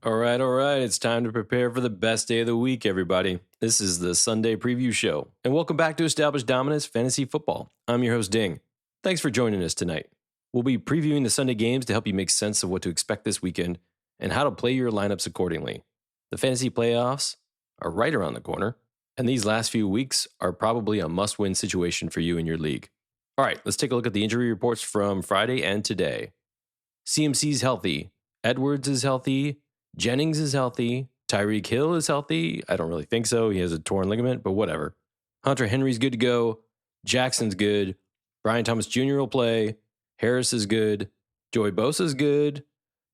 All right. It's time to prepare for the best day of the week, everybody. This is the Sunday Preview Show, and welcome back to Established Dominance Fantasy Football. I'm your host, Ding. Thanks for joining us tonight. We'll be previewing the Sunday games to help you make sense of what to expect this weekend and how to play your lineups accordingly. The fantasy playoffs are right around the corner, and these last few weeks are probably a must-win situation for you and your league. All right, let's take a look at the injury reports from Friday and today. CMC's healthy. Edwards is healthy. Jennings is healthy. Tyreek Hill is healthy. I don't really think so. He has a torn ligament, but whatever. Hunter Henry's good to go. Jackson's good. Brian Thomas Jr. will play. Harris is good. Joey Bosa's good.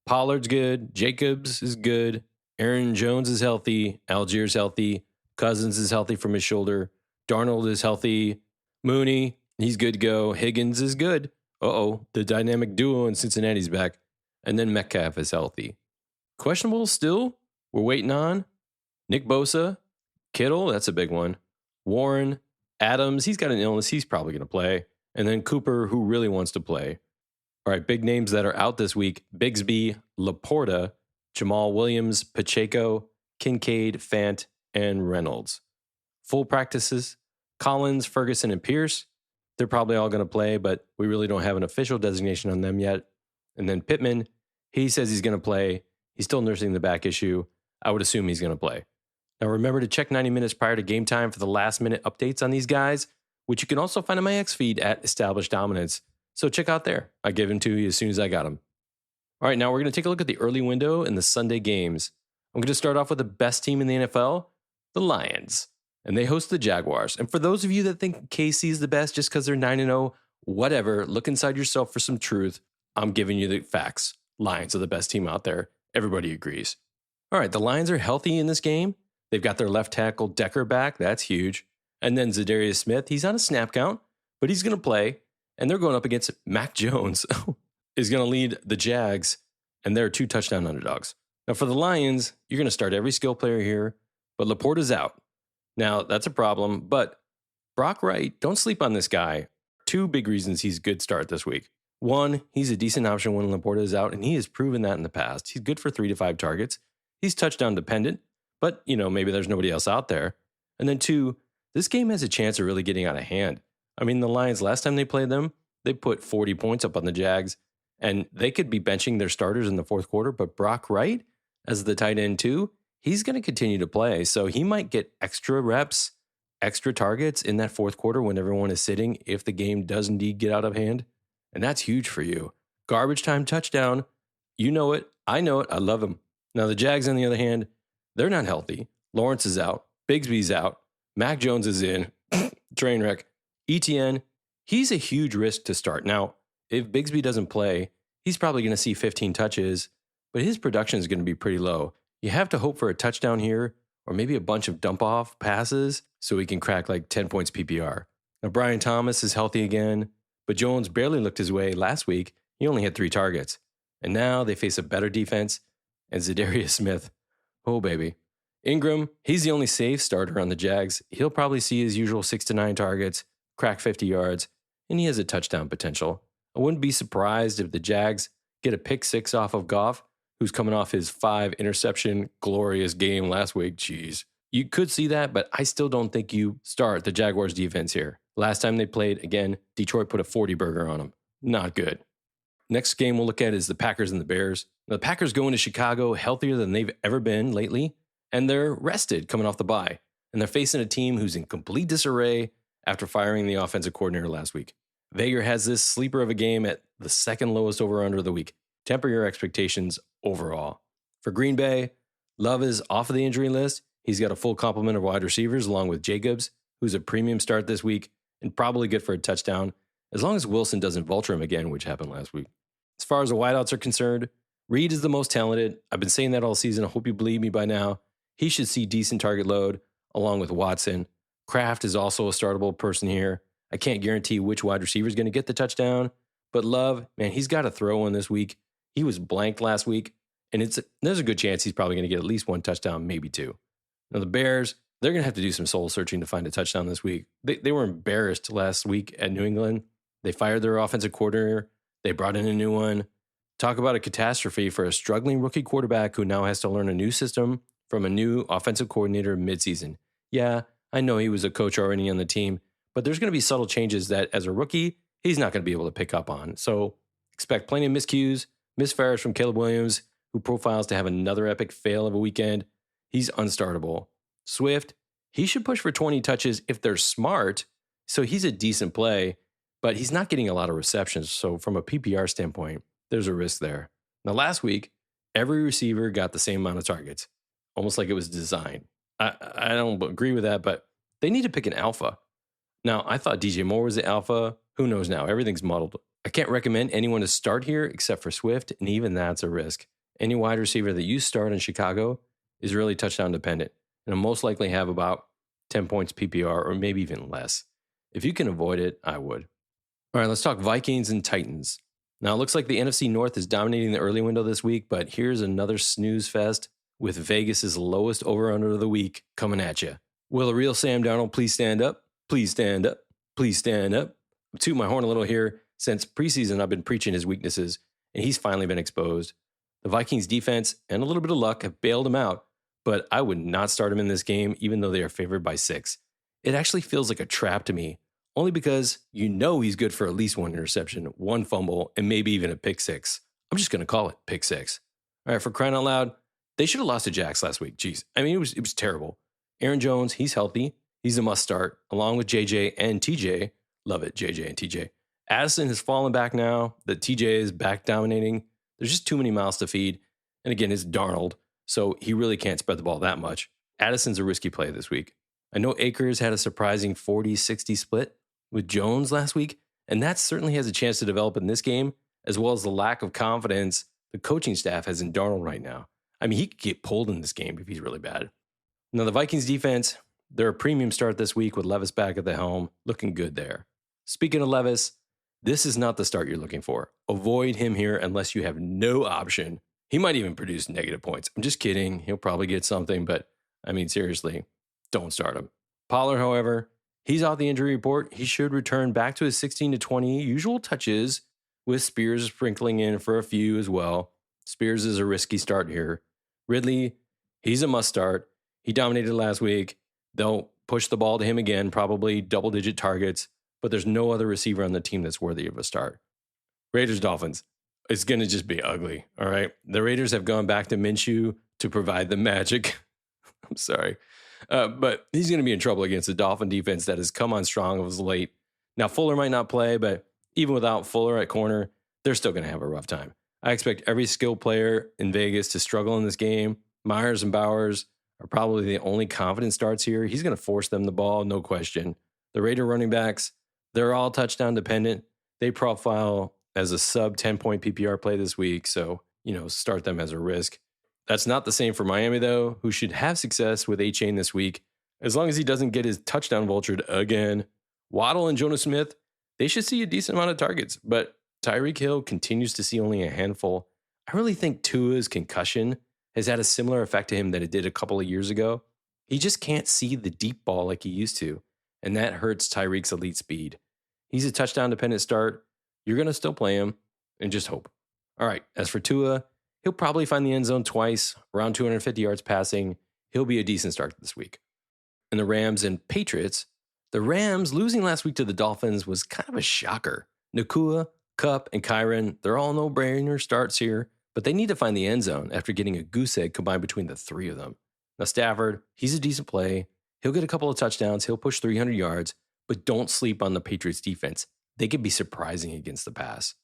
Pollard's good. Jacobs is good. Aaron Jones is healthy. Algiers healthy. Cousins is healthy from his shoulder. Darnold is healthy. Mooney, he's good to go. Higgins is good. The dynamic duo in Cincinnati's back. And then Metcalf is healthy. Questionable still, we're waiting on Nick Bosa, Kittle, that's a big one. Warren, Adams, he's got an illness, he's probably going to play. And then Cooper, who really wants to play. All right, big names that are out this week: Bigsby, Laporta, Jamal Williams, Pacheco, Kincaid, Fant, and Reynolds. Full practices: Collins, Ferguson, and Pierce. They're probably all going to play, but we really don't have an official designation on them yet. And then Pittman, he says he's going to play. He's still nursing the back issue. I would assume he's going to play. Now remember to check 90 minutes prior to game time for the last minute updates on these guys, which you can also find on my X feed at Established Dominance. So check out there. I give them to you as soon as I got them. All right, now we're going to take a look at the early window in the Sunday games. I'm going to start off with the best team in the NFL, the Lions. And they host the Jaguars. And for those of you that think KC is the best just because they're 9-0, whatever, look inside yourself for some truth. I'm giving you the facts. Lions are the best team out there. Everybody agrees. All right, the Lions are healthy in this game. They've got their left tackle Decker back. That's huge. And then Zadarius Smith, he's on a snap count, but he's going to play. And they're going up against Mac Jones, is going to lead the Jags, and they're 2 touchdown underdogs. Now for the Lions, you're going to start every skill player here, but Laporta's out. Now that's a problem, but Brock Wright, don't sleep on this guy. 2 big reasons he's a good start this week. 1, he's a decent option when Laporta is out, and he has proven that in the past. He's good for 3 to 5 targets. He's touchdown dependent, but, maybe there's nobody else out there. And then 2, this game has a chance of really getting out of hand. I mean, the Lions, last time they played them, they put 40 points up on the Jags, and they could be benching their starters in the fourth quarter, but Brock Wright, as the tight end too, he's going to continue to play, so he might get extra reps, extra targets in that fourth quarter when everyone is sitting if the game does indeed get out of hand. And that's huge for you. Garbage time touchdown. You know it. I know it. I love him. Now, the Jags, on the other hand, they're not healthy. Lawrence is out. Bigsby's out. Mac Jones is in. Train wreck. ETN, he's a huge risk to start. Now, if Bigsby doesn't play, he's probably going to see 15 touches, but his production is going to be pretty low. You have to hope for a touchdown here or maybe a bunch of dump-off passes so he can crack like 10 points PPR. Now, Brian Thomas is healthy again. But Jones barely looked his way last week. He only had 3 targets. And now they face a better defense. And Zadarius Smith, oh baby. Ingram, he's the only safe starter on the Jags. He'll probably see his usual 6 to 9 targets, crack 50 yards, and he has a touchdown potential. I wouldn't be surprised if the Jags get a pick 6 off of Goff, who's coming off his 5 interception glorious game last week. Jeez. You could see that, but I still don't think you start the Jaguars defense here. Last time they played, again, Detroit put a 40 burger on them. Not good. Next game we'll look at is the Packers and the Bears. Now, the Packers go into Chicago healthier than they've ever been lately, and they're rested coming off the bye. And they're facing a team who's in complete disarray after firing the offensive coordinator last week. Vager has this sleeper of a game at the second lowest over-under of the week. Temper your expectations overall. For Green Bay, Love is off of the injury list. He's got a full complement of wide receivers along with Jacobs, who's a premium start this week and probably good for a touchdown, as long as Wilson doesn't vulture him again, which happened last week. As far as the wideouts are concerned, Reed is the most talented. I've been saying that all season. I hope you believe me by now. He should see decent target load along with Watson. Kraft is also a startable person here. I can't guarantee which wide receiver is going to get the touchdown, but Love, man, he's got to throw one this week. He was blanked last week, and there's a good chance he's probably going to get at least 1 touchdown, maybe 2. Now, the Bears, they're going to have to do some soul searching to find a touchdown this week. They were embarrassed last week at New England. They fired their offensive coordinator. They brought in a new one. Talk about a catastrophe for a struggling rookie quarterback who now has to learn a new system from a new offensive coordinator midseason. Yeah, I know he was a coach already on the team, but there's going to be subtle changes that, as a rookie, he's not going to be able to pick up on. So expect plenty of miscues, misfires from Caleb Williams, who profiles to have another epic fail of a weekend. He's unstartable. Swift, he should push for 20 touches if they're smart, so he's a decent play, but he's not getting a lot of receptions. So from a PPR standpoint, there's a risk there. Now, last week, every receiver got the same amount of targets, almost like it was designed. I don't agree with that, but they need to pick an alpha. Now, I thought DJ Moore was the alpha. Who knows now? Everything's muddled. I can't recommend anyone to start here except for Swift, and even that's a risk. Any wide receiver that you start in Chicago is really touchdown dependent, and will most likely have about 10 points PPR or maybe even less. If you can avoid it, I would. All right, let's talk Vikings and Titans. Now, it looks like the NFC North is dominating the early window this week, but here's another snooze fest with Vegas's lowest over-under of the week coming at you. Will a real Sam Darnold please stand up? Please stand up. Please stand up. I'm tooting my horn a little here. Since preseason, I've been preaching his weaknesses, and he's finally been exposed. The Vikings defense and a little bit of luck have bailed him out, but I would not start him in this game, even though they are favored by 6. It actually feels like a trap to me, only because you know he's good for at least 1 interception, 1 fumble, and maybe even a pick 6. I'm just going to call it pick 6. All right, for crying out loud, they should have lost to Jax last week. Jeez, I mean, it was terrible. Aaron Jones, he's healthy. He's a must start, along with JJ and TJ. Love it, JJ and TJ. Addison has fallen back now. The TJ is back dominating. There's just too many mouths to feed. And again, it's Darnold, so he really can't spread the ball that much. Addison's a risky play this week. I know Akers had a surprising 40-60 split with Jones last week, and that certainly has a chance to develop in this game, as well as the lack of confidence the coaching staff has in Darnold right now. I mean, he could get pulled in this game if he's really bad. Now, the Vikings defense, they're a premium start this week with Levis back at the helm, looking good there. Speaking of Levis, this is not the start you're looking for. Avoid him here unless you have no option. He might even produce negative points. I'm just kidding. He'll probably get something, but I mean, seriously, don't start him. Pollard, however, he's off the injury report. He should return back to his 16 to 20 usual touches, with Spears sprinkling in for a few as well. Spears is a risky start here. Ridley, he's a must start. He dominated last week. They'll push the ball to him again, probably double-digit targets, but there's no other receiver on the team that's worthy of a start. Raiders-Dolphins, it's going to just be ugly, all right? The Raiders have gone back to Minshew to provide the magic. I'm sorry. But he's going to be in trouble against the Dolphin defense that has come on strong as late. Now, Fuller might not play, but even without Fuller at corner, they're still going to have a rough time. I expect every skilled player in Vegas to struggle in this game. Myers and Bowers are probably the only confident starts here. He's going to force them the ball, no question. The Raider running backs, they're all touchdown dependent. They profile as a sub 10-point PPR play this week, so, start them as a risk. That's not the same for Miami, though, who should have success with A-Chain this week, as long as he doesn't get his touchdown vultured again. Waddle and Jonas Smith, they should see a decent amount of targets, but Tyreek Hill continues to see only a handful. I really think Tua's concussion has had a similar effect to him that it did a couple of years ago. He just can't see the deep ball like he used to, and that hurts Tyreek's elite speed. He's a touchdown-dependent start. You're going to still play him, and just hope. All right, as for Tua, he'll probably find the end zone twice, around 250 yards passing. He'll be a decent start this week. And the Rams and Patriots, the Rams losing last week to the Dolphins was kind of a shocker. Nakua, Kupp, and Kyron, they're all no-brainer starts here, but they need to find the end zone after getting a goose egg combined between the three of them. Now, Stafford, he's a decent play. He'll get a couple of touchdowns. He'll push 300 yards, but don't sleep on the Patriots defense. They could be surprising against the pass.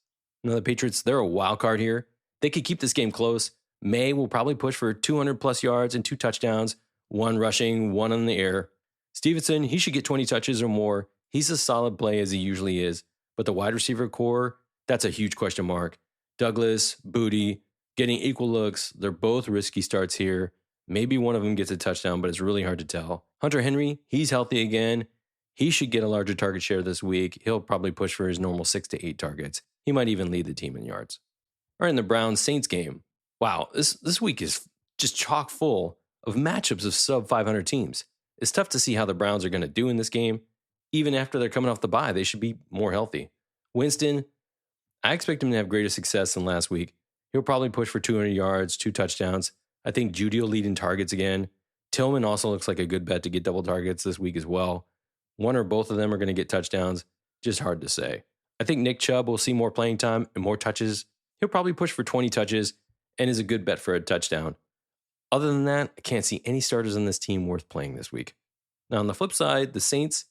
Now, the Patriots, they're a wild card here. They could keep this game close. May will probably push for 200-plus yards and 2 touchdowns, 1 rushing, 1 on the air. Stevenson, he should get 20 touches or more. He's a solid play as he usually is, but the wide receiver core, that's a huge question mark. Douglas, Booty, getting equal looks. They're both risky starts here. Maybe one of them gets a touchdown, but it's really hard to tell. Hunter Henry, he's healthy again. He should get a larger target share this week. He'll probably push for his normal 6 to 8 targets. He might even lead the team in yards. All right, in the Browns-Saints game. Wow, this week is just chock full of matchups of sub-500 teams. It's tough to see how the Browns are going to do in this game. Even after they're coming off the bye, they should be more healthy. Winston, I expect him to have greater success than last week, He'll probably push for 200 yards, 2 touchdowns. I think Judy will lead in targets again. Tillman also looks like a good bet to get double targets this week as well. One or both of them are going to get touchdowns. Just hard to say. I think Nick Chubb will see more playing time and more touches. He'll probably push for 20 touches and is a good bet for a touchdown. Other than that, I can't see any starters on this team worth playing this week. Now, on the flip side, the Saints,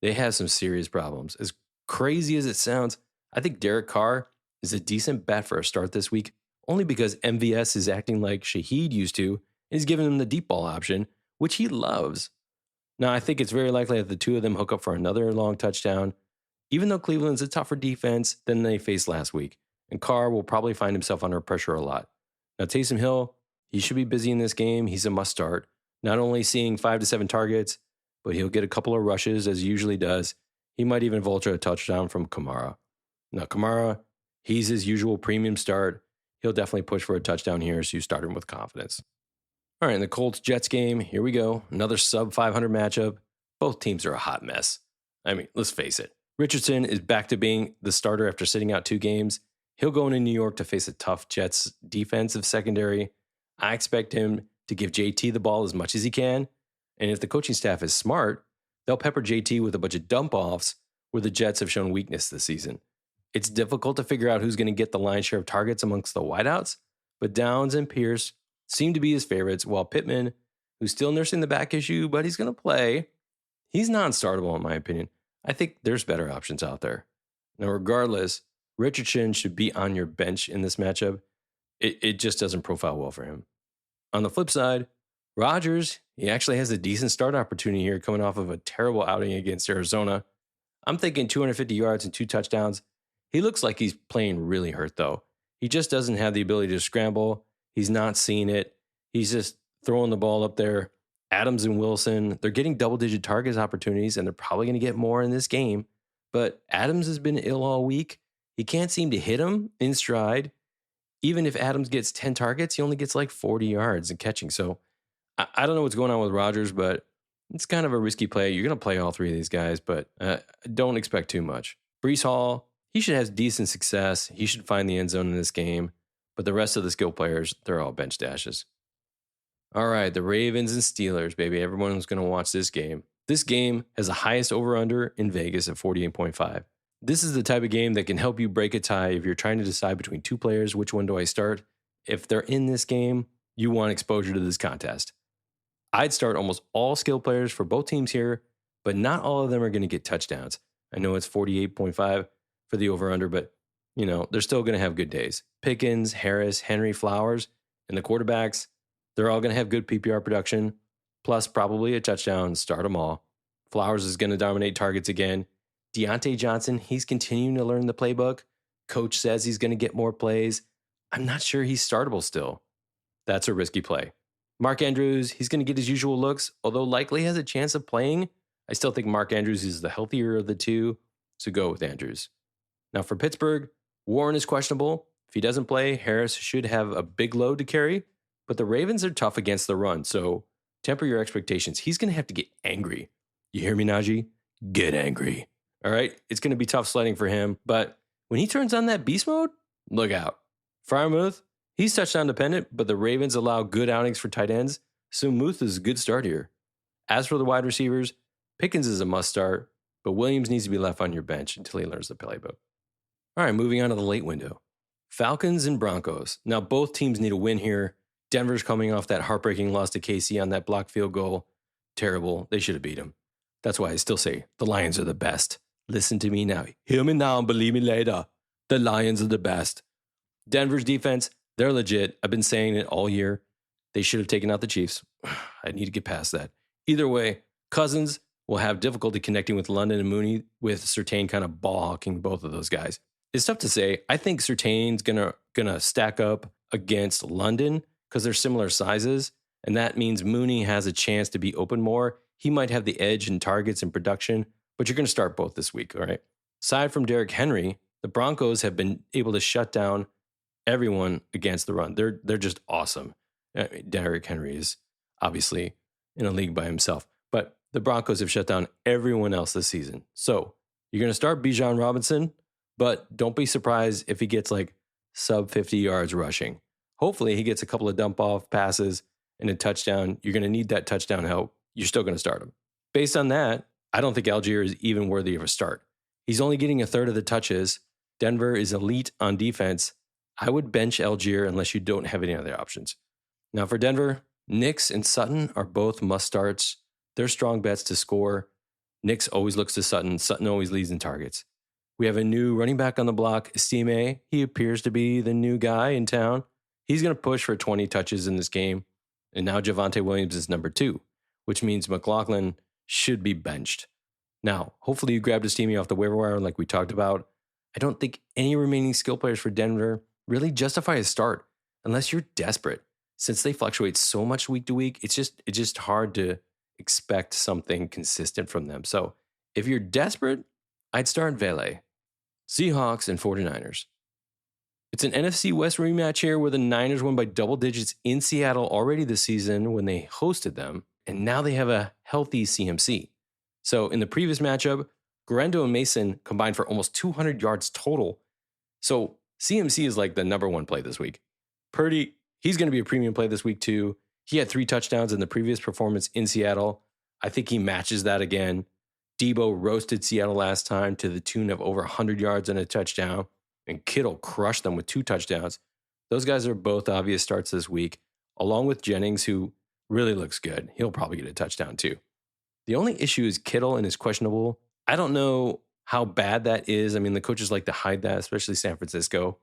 they have some serious problems. As crazy as it sounds, I think Derek Carr is a decent bet for a start this week, only because MVS is acting like Shaheed used to, and he's giving him the deep ball option, which he loves. Now, I think it's very likely that the two of them hook up for another long touchdown, even though Cleveland's a tougher defense than they faced last week, and Carr will probably find himself under pressure a lot. Now, Taysom Hill, he should be busy in this game. He's a must start, not only seeing 5 to 7 targets, but he'll get a couple of rushes as he usually does. He might even vulture a touchdown from Kamara. Now, Kamara, he's his usual premium start. He'll definitely push for a touchdown here, so you start him with confidence. All right, in the Colts-Jets game, here we go. Another sub-500 matchup. Both teams are a hot mess. I mean, let's face it. Richardson is back to being the starter after sitting out 2 games. He'll go into New York to face a tough Jets defensive secondary. I expect him to give JT the ball as much as he can. And if the coaching staff is smart, they'll pepper JT with a bunch of dump-offs where the Jets have shown weakness this season. It's difficult to figure out who's going to get the lion's share of targets amongst the wideouts, but Downs and Pierce seem to be his favorites, while Pittman, who's still nursing the back issue, but he's going to play, he's non-startable in my opinion. I think there's better options out there. Now, regardless, Richardson should be on your bench in this matchup. It just doesn't profile well for him. On the flip side, Rodgers, he actually has a decent start opportunity here coming off of a terrible outing against Arizona. I'm thinking 250 yards and 2 touchdowns. He looks like he's playing really hurt, though. He just doesn't have the ability to scramble. He's not seeing it. He's just throwing the ball up there. Adams and Wilson, they're getting double-digit targets opportunities, and they're probably going to get more in this game. But Adams has been ill all week. He can't seem to hit him in stride. Even if Adams gets 10 targets, he only gets like 40 yards in catching. So I don't know what's going on with Rodgers, but it's kind of a risky play. You're going to play all 3 of these guys, but don't expect too much. Breece Hall, he should have decent success. He should find the end zone in this game. But the rest of the skill players, they're all bench dashes. All right, the Ravens and Steelers, baby. Everyone's going to watch this game. This game has the highest over-under in Vegas at 48.5. This is the type of game that can help you break a tie if you're trying to decide between 2 players, which one do I start? If they're in this game, you want exposure to this contest. I'd start almost all skill players for both teams here, but not all of them are going to get touchdowns. I know it's 48.5 for the over-under, but they're still going to have good days. Pickens, Harris, Henry, Flowers, and the quarterbacks, they're all going to have good PPR production, plus probably a touchdown. Start them all. Flowers is going to dominate targets again. Deontay Johnson, he's continuing to learn the playbook. Coach says he's going to get more plays. I'm not sure he's startable still. That's a risky play. Mark Andrews, he's going to get his usual looks, although likely has a chance of playing. I still think Mark Andrews is the healthier of the two, so go with Andrews. Now for Pittsburgh, Warren is questionable. If he doesn't play, Harris should have a big load to carry, but the Ravens are tough against the run, so temper your expectations. He's going to have to get angry. You hear me, Najee? Get angry. All right? It's going to be tough sledding for him, but when he turns on that beast mode, look out. Freiermuth, he's touchdown dependent, but the Ravens allow good outings for tight ends, so Muth is a good start here. As for the wide receivers, Pickens is a must start, but Williams needs to be left on your bench until he learns the playbook. All right, moving on to the late window. Falcons and Broncos. Now, both teams need a win here. Denver's coming off that heartbreaking loss to KC on that blocked field goal. Terrible. They should have beat him. That's why I still say the Lions are the best. Listen to me now. Hear me now and believe me later. The Lions are the best. Denver's defense, they're legit. I've been saying it all year. They should have taken out the Chiefs. I need to get past that. Either way, Cousins will have difficulty connecting with London and Mooney, with Surtain kind of ball hawking both of those guys. It's tough to say. I think Surtain's gonna stack up against London because they're similar sizes, and that means Mooney has a chance to be open more. He might have the edge in targets and production, but you're going to start both this week, all right? Aside from Derrick Henry, the Broncos have been able to shut down everyone against the run. They're just awesome. I mean, Derrick Henry is obviously in a league by himself, but the Broncos have shut down everyone else this season. So you're going to start Bijan Robinson, but don't be surprised if he gets like sub 50 yards rushing. Hopefully he gets a couple of dump off passes and a touchdown. You're going to need that touchdown help. You're still going to start him. Based on that, I don't think Allgeier is even worthy of a start. He's only getting a third of the touches. Denver is elite on defense. I would bench Allgeier unless you don't have any other options. Now for Denver, Nix and Sutton are both must starts. They're strong bets to score. Nix always looks to Sutton. Sutton always leads in targets. We have a new running back on the block, Estime. He appears to be the new guy in town. He's going to push for 20 touches in this game. And now Javonte Williams is number 2, which means McLaughlin should be benched. Now, hopefully you grabbed Estime off the waiver wire like we talked about. I don't think any remaining skill players for Denver really justify a start unless you're desperate. Since they fluctuate so much week to week, it's just hard to expect something consistent from them. So if you're desperate, I'd start Vele. Seahawks and 49ers. It's an NFC West rematch here where the Niners won by double digits in Seattle already this season when they hosted them, and now they have a healthy CMC. So in the previous matchup, Guerendo and Mason combined for almost 200 yards total. So CMC is like the number one play this week. Purdy, he's going to be a premium play this week too. He had 3 touchdowns in the previous performance in Seattle. I think he matches that again. Debo roasted Seattle last time to the tune of over 100 yards and a touchdown, and Kittle crushed them with 2 touchdowns. Those guys are both obvious starts this week, along with Jennings, who really looks good. He'll probably get a touchdown too. The only issue is Kittle and his questionable. I don't know how bad that is. I mean, the coaches like to hide that, especially San Francisco.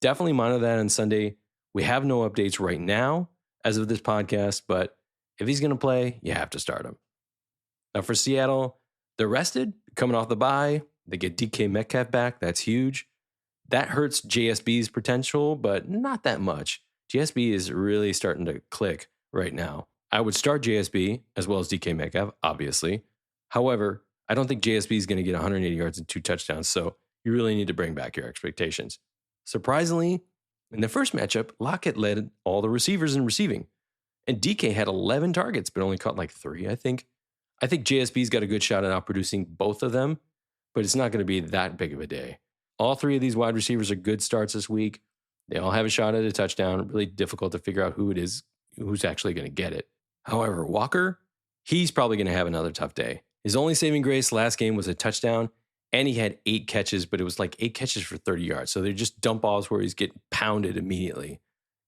Definitely monitor that on Sunday. We have no updates right now as of this podcast, but if he's going to play, you have to start him. Now for Seattle, they're rested, coming off the bye. They get DK Metcalf back. That's huge. That hurts JSB's potential, but not that much. JSB is really starting to click right now. I would start JSB as well as DK Metcalf, obviously. However, I don't think JSB is going to get 180 yards and 2 touchdowns, so you really need to bring back your expectations. Surprisingly, in the first matchup, Lockett led all the receivers in receiving, and DK had 11 targets, but only caught like 3, I think. I think JSB's got a good shot at outproducing both of them, but it's not going to be that big of a day. All 3 of these wide receivers are good starts this week. They all have a shot at a touchdown. Really difficult to figure out who it is, who's actually going to get it. However, Walker, he's probably going to have another tough day. His only saving grace last game was a touchdown, and he had 8 catches, but it was like 8 catches for 30 yards. So they're just dump offs where he's getting pounded immediately.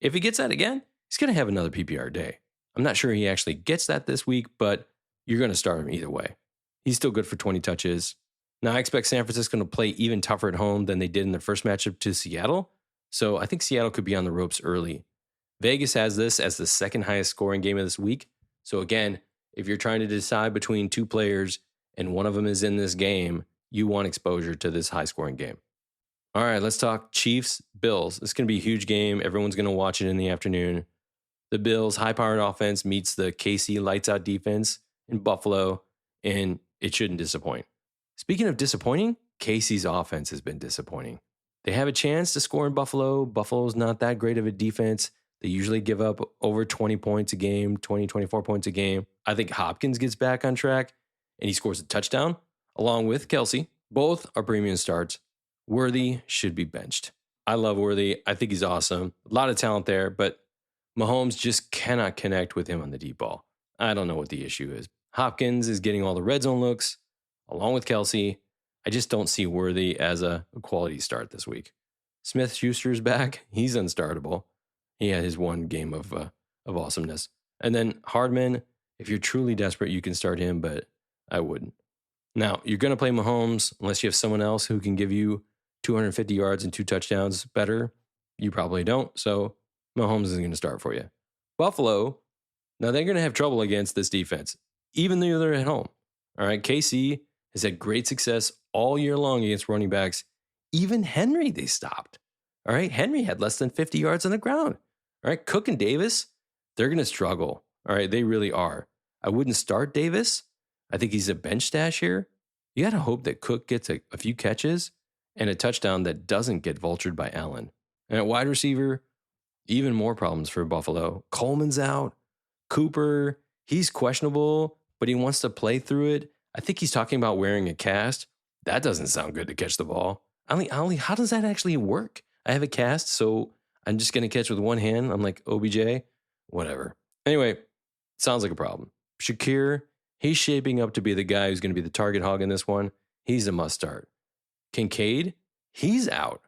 If he gets that again, he's going to have another PPR day. I'm not sure he actually gets that this week, but you're going to start him either way. He's still good for 20 touches. Now, I expect San Francisco to play even tougher at home than they did in their first matchup to Seattle. So I think Seattle could be on the ropes early. Vegas has this as the second highest scoring game of this week. So again, if you're trying to decide between 2 players and one of them is in this game, you want exposure to this high scoring game. All right, let's talk Chiefs, Bills. It's going to be a huge game. Everyone's going to watch it in the afternoon. The Bills' high-powered offense meets the KC lights-out defense in Buffalo, and it shouldn't disappoint. Speaking of disappointing, KC's offense has been disappointing. They have a chance to score in Buffalo. Buffalo's not that great of a defense. They usually give up over 20 points a game, 20, 24 points a game. I think Hopkins gets back on track, and he scores a touchdown, along with Kelsey. Both are premium starts. Worthy should be benched. I love Worthy. I think he's awesome. A lot of talent there, but Mahomes just cannot connect with him on the deep ball. I don't know what the issue is. Hopkins is getting all the red zone looks, along with Kelsey. I just don't see Worthy as a quality start this week. Smith-Schuster's back. He's unstartable. He had his one game of awesomeness. And then Hardman, if you're truly desperate, you can start him, but I wouldn't. Now, you're going to play Mahomes unless you have someone else who can give you 250 yards and 2 touchdowns better. You probably don't, so Mahomes is going to start for you. Buffalo, now they're going to have trouble against this defense, even though they're at home. All right, KC has had great success all year long against running backs. Even Henry, they stopped. All right, Henry had less than 50 yards on the ground. All right, Cook and Davis, they're going to struggle. All right, they really are. I wouldn't start Davis. I think he's a bench stash here. You got to hope that Cook gets a few catches and a touchdown that doesn't get vultured by Allen. And at wide receiver, even more problems for Buffalo. Coleman's out. Cooper, he's questionable, but he wants to play through it. I think he's talking about wearing a cast. That doesn't sound good to catch the ball. Ali, how does that actually work? I have a cast, so I'm just going to catch with one hand. I'm like, OBJ, whatever. Anyway, sounds like a problem. Shakir, he's shaping up to be the guy who's going to be the target hog in this one. He's a must start. Kincaid, he's out.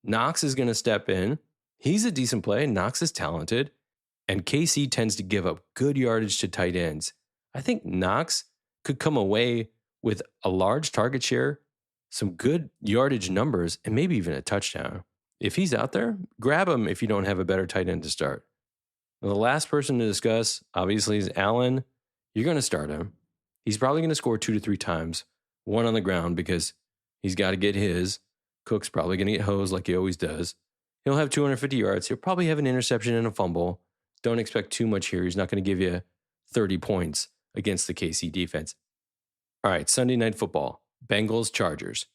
Knox is going to step in. He's a decent play. Knox is talented. And KC tends to give up good yardage to tight ends. I think Knox could come away with a large target share, some good yardage numbers, and maybe even a touchdown. If he's out there, grab him if you don't have a better tight end to start. Now, the last person to discuss, obviously, is Allen. You're going to start him. He's probably going to score 2 to 3 times, one on the ground because he's got to get his. Cook's probably going to get hosed like he always does. He'll have 250 yards. He'll probably have an interception and a fumble. Don't expect too much here. He's not going to give you 30 points against the KC defense. All right, Sunday Night Football. Bengals, Chargers.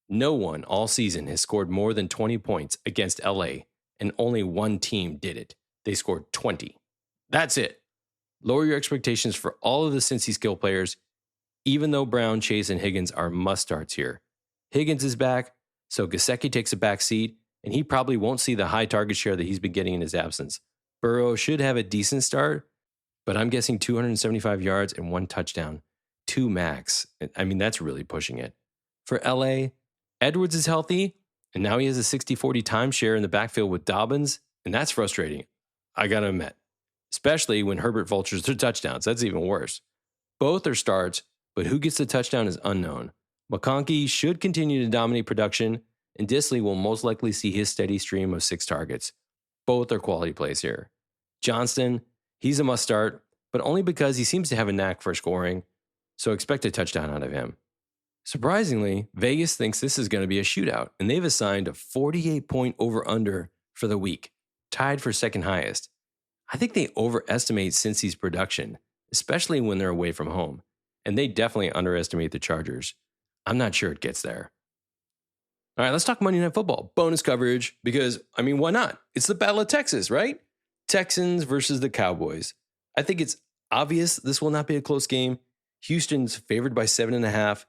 No one all season has scored more than 20 points against LA, and only one team did it. They scored 20. That's it. Lower your expectations for all of the Cincy skill players, even though Brown, Chase, and Higgins are must-starts here. Higgins is back, so Gesicki takes a back seat, and he probably won't see the high target share that he's been getting in his absence. Burrow should have a decent start, but I'm guessing 275 yards and 1 touchdown. 2 max. I mean, that's really pushing it. For LA, Edwards is healthy, and now he has a 60-40 timeshare in the backfield with Dobbins, and that's frustrating, I gotta admit. Especially when Herbert vultures their touchdowns. That's even worse. Both are starts, but who gets the touchdown is unknown. McConkey should continue to dominate production, and Disley will most likely see his steady stream of 6 targets. Both are quality plays here. Johnston, he's a must start, but only because he seems to have a knack for scoring, so expect a touchdown out of him. Surprisingly, Vegas thinks this is going to be a shootout, and they've assigned a 48-point over-under for the week, tied for second highest. I think they overestimate Cincy's production, especially when they're away from home, and they definitely underestimate the Chargers. I'm not sure it gets there. All right, let's talk Monday Night Football. Bonus coverage, because, I mean, why not? It's the Battle of Texas, right? Texans versus the Cowboys. I think it's obvious this will not be a close game. Houston's favored by 7.5,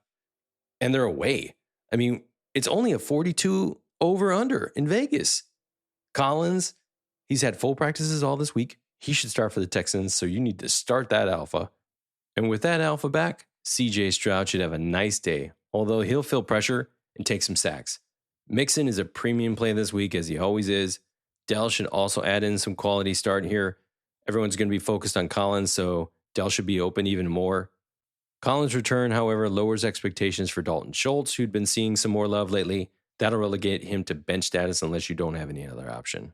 and they're away. I mean, it's only a 42 over-under in Vegas. Collins, he's had full practices all this week. He should start for the Texans, so you need to start that alpha. And with that alpha back, CJ Stroud should have a nice day, although he'll feel pressure and take some sacks. Mixon is a premium play this week, as he always is. Dell should also add in some quality start here. Everyone's going to be focused on Collins, so Dell should be open even more. Collins' return, however, lowers expectations for Dalton Schultz, who'd been seeing some more love lately. That'll relegate him to bench status unless you don't have any other option.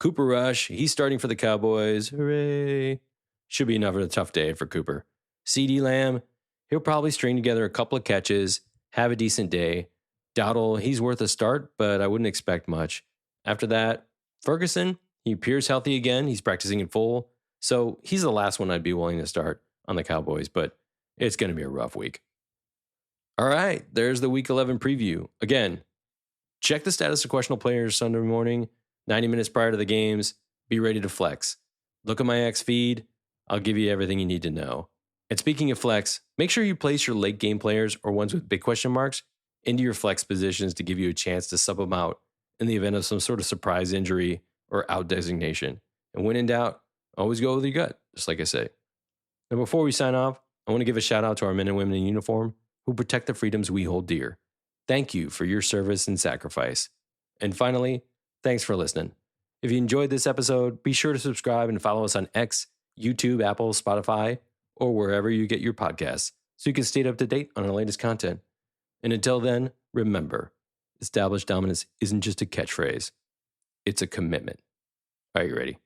Cooper Rush, he's starting for the Cowboys. Hooray. Should be another tough day for Cooper. CeeDee Lamb, he'll probably string together a couple of catches, have a decent day. Dowdle, he's worth a start, but I wouldn't expect much. After that, Ferguson, he appears healthy again. He's practicing in full. So he's the last one I'd be willing to start on the Cowboys, but it's going to be a rough week. All right, there's the Week 11 preview. Again, check the status of questionable players Sunday morning, 90 minutes prior to the games. Be ready to flex. Look at my X feed. I'll give you everything you need to know. And speaking of flex, make sure you place your late game players or ones with big question marks into your flex positions to give you a chance to sub them out in the event of some sort of surprise injury or out designation. And when in doubt, always go with your gut, just like I say. Now, before we sign off, I want to give a shout out to our men and women in uniform who protect the freedoms we hold dear. Thank you for your service and sacrifice. And finally, thanks for listening. If you enjoyed this episode, be sure to subscribe and follow us on X, YouTube, Apple, Spotify, or wherever you get your podcasts so you can stay up to date on our latest content. And until then, remember, established dominance isn't just a catchphrase. It's a commitment. Are you ready?